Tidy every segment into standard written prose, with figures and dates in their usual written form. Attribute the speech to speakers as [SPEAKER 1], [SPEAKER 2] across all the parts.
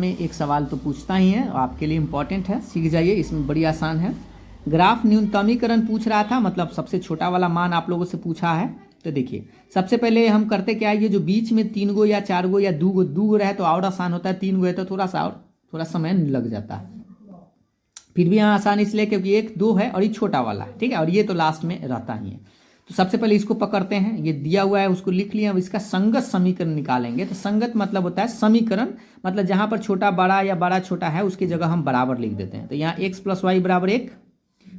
[SPEAKER 1] में एक सवाल तो पूछता ही है, आपके लिए इम्पोर्टेंट है, सीख जाइए, इसमें बड़ी आसान है। ग्राफ न्यूनतमीकरण पूछ रहा था, मतलब सबसे छोटा वाला मान आप लोगों से पूछा है। तो देखिए सबसे पहले हम करते क्या है, ये जो बीच में 3 गो या 4 गो या 2 गो रहे तो और आसान होता है, 3 गो है तो थोड़ा समय लग जाता है। फिर भी यहाँ आसान इसलिए क्योंकि 1 2 है और ये छोटा वाला है, ठीक है, और ये तो लास्ट में रहता ही है। तो सबसे पहले इसको पकड़ते हैं, ये दिया हुआ है उसको लिख लिया। अब इसका संगत समीकरण निकालेंगे। तो संगत मतलब होता है समीकरण, मतलब जहां पर छोटा बड़ा या बड़ा छोटा है उसकी जगह हम बराबर लिख देते हैं। तो यहाँ x + y = 1,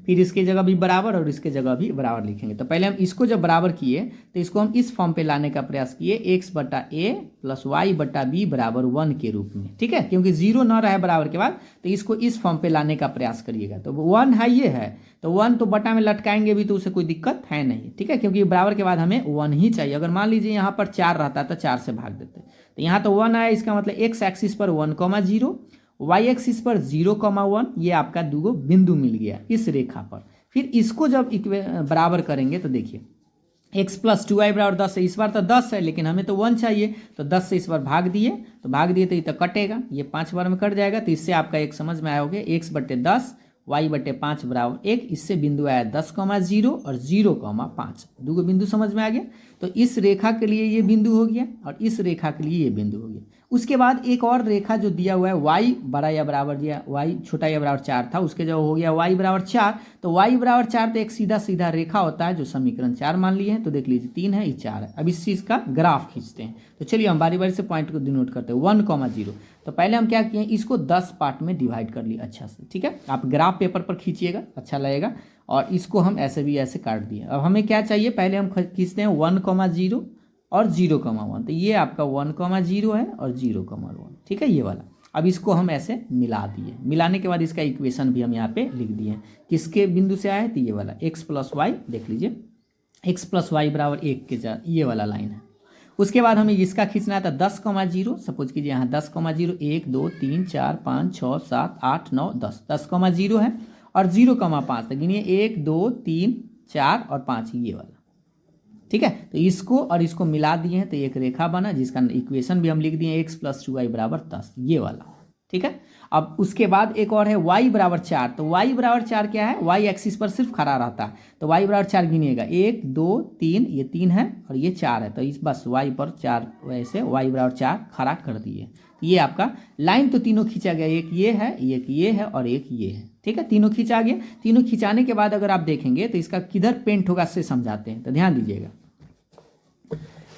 [SPEAKER 1] फिर इसके जगह भी बराबर और इसके जगह भी बराबर लिखेंगे। तो पहले हम इसको जब बराबर किए तो इसको हम इस फॉर्म पे लाने का प्रयास किए, x/a + y/b = 1 के रूप में, ठीक है, क्योंकि 0 ना रहे बराबर के बाद, तो इसको इस फॉर्म पे लाने का प्रयास करिएगा। तो 1 है, ये है, तो 1 तो बटा में लटकाएंगे भी तो उसे कोई दिक्कत है नहीं, ठीक है, क्योंकि बराबर के बाद हमें 1 ही चाहिए। अगर मान लीजिए यहाँ पर 4 रहता तो 4 से भाग देते, तो यहाँ तो 1 आया, इसका मतलब x एक्सिस पर 1,0, y एक्सिस पर 0,1, ये आपका 2 बिंदु मिल गया इस रेखा पर। फिर इसको जब बराबर करेंगे तो देखिए x + 2y = 10 है, इस बार तो 10 है लेकिन हमें तो 1 चाहिए, तो 10 से इस बार भाग दिए तो ये तो कटेगा, ये 5 बार में कट जाएगा। तो इससे आपका एक समझ में आया होगा, x/10 y/5 = 1, इससे बिंदु आया 10,0 और 0,5, 2 बिंदु समझ में आ गया। तो इस रेखा के लिए ये बिंदु हो गया और इस रेखा के लिए ये बिंदु हो गया। उसके बाद एक और रेखा जो दिया हुआ है y बड़ा या बराबर दिया, y छोटा या बराबर 4 था, उसके जब हो गया y = 4, तो y = 4 तो एक सीधा सीधा रेखा होता है जो समीकरण 4 मान लिए हैं। तो देख लीजिए 3 है, ये 4 है। अब इस चीज़ का ग्राफ खींचते हैं। तो चलिए हम बारी बारी से पॉइंट को डिनोट करते हैं। 1,0, तो पहले हम क्या किए, इसको 10 पार्ट में डिवाइड कर लिए अच्छा से, ठीक है। आप ग्राफ पेपर पर खींचिएगा, अच्छा लगेगा। और इसको हम ऐसे भी ऐसे काट दिए। अब हमें क्या चाहिए, पहले हम खींचते हैं 1,0 और 0,1, तो ये आपका 1,0 है और 0,1, ठीक है, ये वाला। अब इसको हम ऐसे मिला दिए, मिलाने के बाद इसका इक्वेशन भी हम यहाँ पे लिख दिए। किसके बिंदु से आया है, तो ये वाला x + y, देख लीजिए x + y = 1 के जा, ये वाला लाइन है। उसके बाद हमें इसका खींचना था 10,0, सपोज कीजिए यहाँ 10,0, 1 2 3 4 5 6 7 8 9 10, 10,0 है और 0,5, तो गिनिए 1 2 3 4 और 5, ये वाला, ठीक है। तो इसको और इसको मिला दिए हैं तो एक रेखा बना जिसका इक्वेशन भी हम लिख दिए, x + 2y = 10, ये वाला, ठीक है। अब उसके बाद एक और है y = 4, तो y = 4 क्या है, y एक्सिस पर सिर्फ खड़ा रहता है, तो y = 4 गिनिएगा 1 2 3, ये 3 है और ये 4 है, तो इस बस y पर 4, वैसे y = 4 खड़ा कर दिए। ये आपका लाइन तो तीनों खींचा गया, एक ये है, एक ये है और एक ये है, ठीक है, तीनों खींचा गया। तीनों खिंचाने के बाद अगर आप देखेंगे तो इसका किधर पेंट होगा से समझाते हैं, तो ध्यान दीजिएगा।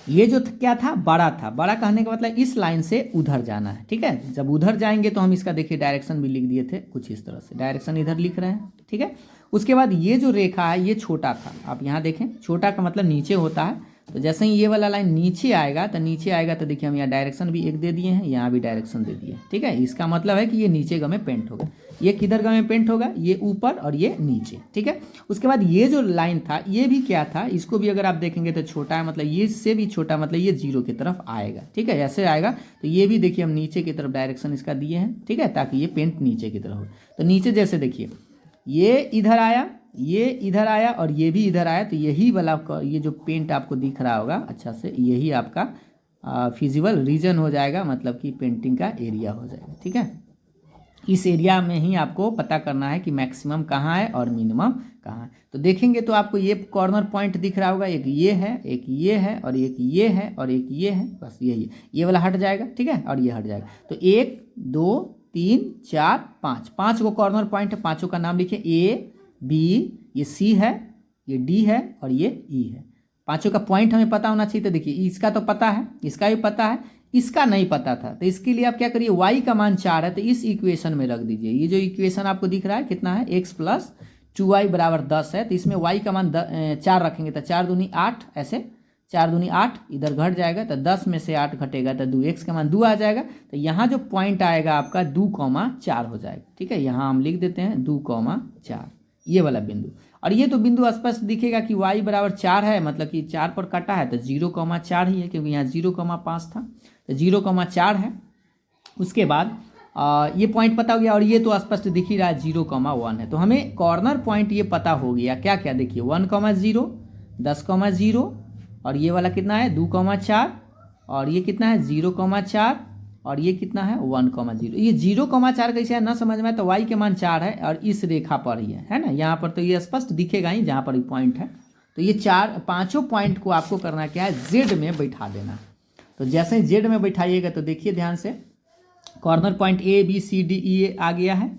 [SPEAKER 1] ये जो क्या था, बड़ा था, बड़ा कहने का मतलब इस लाइन से उधर जाना है, ठीक है। जब उधर जाएंगे तो हम इसका देखिए डायरेक्शन भी लिख दिए थे कुछ इस तरह से, डायरेक्शन इधर लिख रहे हैं, ठीक है। उसके बाद ये जो रेखा है ये छोटा था, आप यहाँ देखें, छोटा का मतलब नीचे होता है, तो जैसे ही ये वाला लाइन नीचे आएगा तो देखिए हम यहाँ डायरेक्शन भी एक दे दिए हैं, यहाँ भी डायरेक्शन दे दिए, ठीक है। इसका मतलब है कि ये नीचे गा में पेंट होगा, ये किधर गा में पेंट होगा, ये ऊपर और ये नीचे, ठीक है। उसके बाद ये जो लाइन था ये भी क्या था, इसको भी अगर आप देखेंगे तो छोटा है, मतलब ये इससे भी छोटा, मतलब ये 0 की तरफ आएगा, ठीक है, ऐसे आएगा। तो ये भी देखिए हम नीचे की तरफ डायरेक्शन इसका दिए हैं, ठीक है, ताकि ये पेंट नीचे की तरफ हो। तो नीचे जैसे देखिए ये इधर आया, ये इधर आया और ये भी इधर आया, तो यही वाला ये जो पेंट आपको दिख रहा होगा अच्छा से, यही आपका फिजिबल रीजन हो जाएगा, मतलब कि पेंटिंग का एरिया हो जाएगा, ठीक है। इस एरिया में ही आपको पता करना है कि मैक्सिमम कहाँ है और मिनिमम कहाँ है। तो देखेंगे तो आपको ये कॉर्नर पॉइंट दिख रहा होगा, एक ये है, एक ये है और एक ये है और एक ये है, बस यही है, ये वाला हट जाएगा, ठीक है, और ये हट जाएगा। तो 1 2 3 4 5, 5 को कॉर्नर पॉइंट है, पाँचों का नाम लिखे, A B, ये C है, ये D है और ये E है। पांचों का पॉइंट हमें पता होना चाहिए। तो देखिए इसका तो पता है, इसका भी पता है, इसका नहीं पता था, तो इसके लिए आप क्या करिए, y का मान 4 है तो इस इक्वेशन में रख दीजिए। ये जो इक्वेशन आपको दिख रहा है कितना है, x + 2y = 10 है, तो इसमें y का मान 4 रखेंगे तो 4 दूनी 8, ऐसे 4 दूनी 8, इधर घट जाएगा तो 10 में से 8 घटेगा तो 2, x का मान 2 आ जाएगा। तो यहाँ जो पॉइंट आएगा आपका 2,4 हो जाएगा, ठीक है। यहाँ हम लिख देते हैं 2,4, ये वाला बिंदु। और ये तो बिंदु स्पष्ट दिखेगा कि y = 4 है, मतलब कि 4 पर काटा है तो 0,4 ही है, क्योंकि यहाँ 0,5 था, तो 0,4 है। उसके बाद ये पॉइंट पता हो गया और ये तो स्पष्ट दिख ही रहा है 0,1 है। तो हमें कॉर्नर पॉइंट ये पता हो गया, क्या क्या देखिए 1,0, 10,0 और ये वाला कितना है 2,4 और ये कितना है 0,4 और ये कितना है 1,0। ये 0,4 कैसे है ना समझ में, तो y के मान 4 है और इस रेखा पर ही है ना, यहाँ पर तो ये स्पष्ट दिखेगा ही जहाँ पर पॉइंट है। तो ये पांचों पॉइंट को आपको करना क्या है, जेड में बैठा देना। तो जैसे ही जेड में बैठाइएगा तो देखिए ध्यान से, corner point A B C D E आ गया है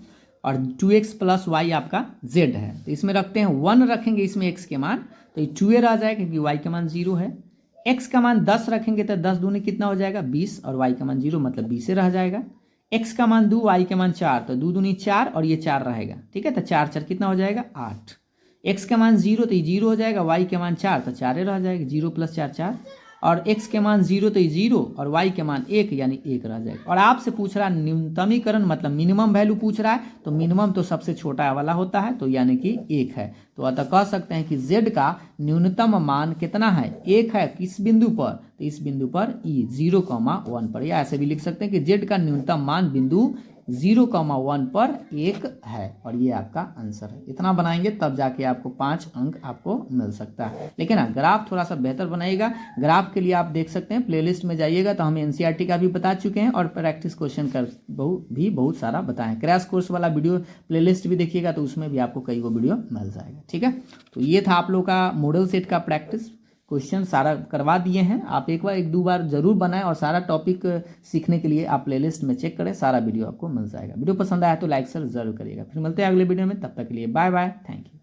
[SPEAKER 1] और 2x + y आपका z है। तो इसमें रखते हैं 1 रखेंगे इसमें x के मान, तो ये 2a रह जाएगा क्योंकि y का मान 0 है। x का मान 10 रखेंगे तो 10 दूनी कितना हो जाएगा 20 और y का मान 0 मतलब 20 रह जाएगा। x का मान 2, y का मान 4, तो 2 दूनी 4 और ये 4 रहेगा, ठीक है। तो 4 4 कितना हो जाएगा 8। x का मान 0 तो ये 0 हो जाएगा, y के मान 4 तो 4 रह जाएगा, 0 + 4 4, और x के मान 0 तो ये 0 और y के मान 1 यानी 1 रह जाएगा। और आपसे पूछ रहा है न्यूनतमीकरण मतलब मिनिमम वैल्यू पूछ रहा है, तो मिनिमम तो सबसे छोटा वाला होता है तो यानी कि 1 है। तो अतः कह सकते हैं कि z का न्यूनतम मान कितना है 1 है। किस बिंदु पर, तो इस बिंदु पर e 0,1 पर, या ऐसे भी लिख सकते हैं कि z का न्यूनतम मान बिंदु 0,1 पर 1 है और ये आपका आंसर है। इतना बनाएंगे तब जाके आपको 5 अंक आपको मिल सकता है। लेकिन हाँ, ग्राफ थोड़ा सा बेहतर बनाइएगा। ग्राफ के लिए आप देख सकते हैं प्लेलिस्ट में जाइएगा तो हम एनसीईआरटी का भी बता चुके हैं और प्रैक्टिस क्वेश्चन का भी बहुत सारा बताएं। क्रैश कोर्स वाला वीडियो प्लेलिस्ट भी देखिएगा तो उसमें भी आपको कई गो वीडियो मिल जाएगा, ठीक है। तो ये था आप लोग का मॉडल सेट का प्रैक्टिस क्वेश्चन सारा करवा दिए हैं। आप एक बार 1-2 बार जरूर बनाएं और सारा टॉपिक सीखने के लिए आप प्लेलिस्ट में चेक करें, सारा वीडियो आपको मिल जाएगा। वीडियो पसंद आया तो लाइक शेयर जरूर करिएगा। फिर मिलते हैं अगले वीडियो में, तब तक के लिए बाय बाय, थैंक यू।